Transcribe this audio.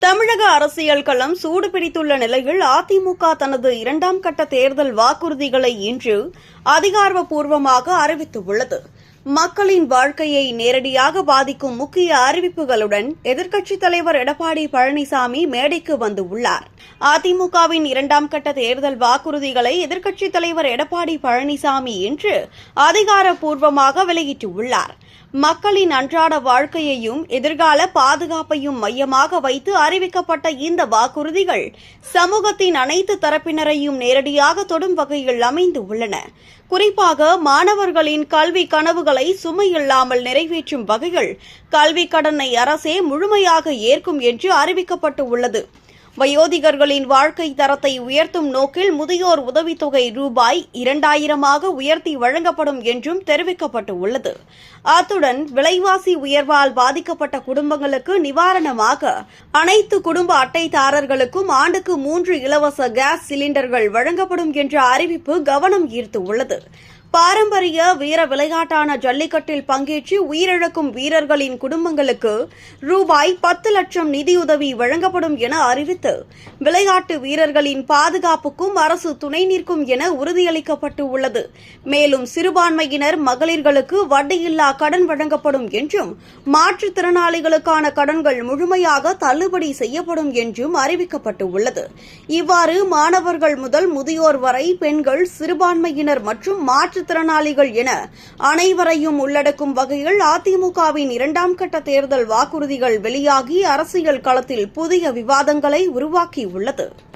தமிழக அரசியல் களம் சூடுபிடித்துள்ள நிலையில் அதிமுக தனது இரண்டாம் கட்ட தேர்தல் வாக்குறுதிகளை இன்று அதிகாரப்பூர்வமாக அறிவித்துள்ளது. மக்களின் வாழ்க்கையை நேரடியாக பாதிக்கும் முக்கிய அறிவிப்புகளுடன் எதிர்க்கட்சித் தலைவர் எடப்பாடி பழனிசாமி மேடைக்கு வந்துள்ளார். அதிமுகவின் இரண்டாம் கட்ட தேர்தல் வாக்குறுதிகளை எதிர்க்கட்சித் தலைவர் எடப்பாடி பழனிசாமி இன்று அதிகாரப்பூர்வமாக வெளியிட்டுள்ளார். மக்களின் அன்றாட வாழ்க்கையையும் எதிர்கால பாதுகாப்பையும் மையமாக வைத்து அறிவிக்கப்பட்ட இந்த வாக்குறுதிகள் சமூகத்தின் அனைத்து தரப்பினரையும் நேரடியாக தொடும் வகையில் அமைந்துள்ளன. குறிப்பாக மாணவர்களின் கல்வி கனவுகளை சுமையில்லாமல் நிறைவேற்றும் வகையில் கல்விக் கடனை அரசே முழுமையாக ஏற்கும் என்று அறிவிக்கப்பட்டுள்ளது. வயோதிகர்களின் வாழ்க்கை தரத்தை உயர்த்தும் நோக்கில் முதியோர் உதவித்தொகை ரூபாய் 2000 உயர்த்தி வழங்கப்படும் என்றும் தெரிவிக்கப்பட்டுள்ளது. அத்துடன் விலைவாசி உயர்வால் பாதிக்கப்பட்ட குடும்பங்களுக்கு நிவாரணமாக அனைத்து குடும்ப அட்டைதாரர்களுக்கும் ஆண்டுக்கு 3 இலவச கேஸ் சிலிண்டர்கள் வழங்கப்படும் என்ற அறிவிப்பு கவனம் ஈர்த்துள்ளது. பாரம்பரிய வீர விளையாட்டான ஜல்லிக்கட்டில் பங்கேற்று உயிரிழக்கும் வீரர்களின் குடும்பங்களுக்கு ரூபாய் 10 லட்சம் நிதியுதவி வழங்கப்படும் என அறிவித்து விளையாட்டு வீரர்களின் பாதுகாப்புக்கும் அரசு துணை நிற்கும் என உறுதியளிக்கப்பட்டுள்ளது. மேலும் சிறுபான்மையினர் மகளிர்களுக்கு வட்டியில்லா கடன் வழங்கப்படும் என்றும் மாற்றுத்திறனாளிகளுக்கான கடன்கள் முழுமையாக தள்ளுபடி செய்யப்படும் என்றும் அறிவிக்கப்பட்டுள்ளது. இவ்வாறு மாணவர்கள் முதல் முதியோர் வரை பெண்கள், சிறுபான்மையினர் மற்றும் மாற்றுத்திறனாளிகள் என அனைவரையும் உள்ளடக்கும் வகையில் அதிமுகவின் இரண்டாம் கட்ட தேர்தல் வாக்குறுதிகள் வெளியாகி அரசியல் களத்தில் புதிய விவாதங்களை உருவாக்கியுள்ளது.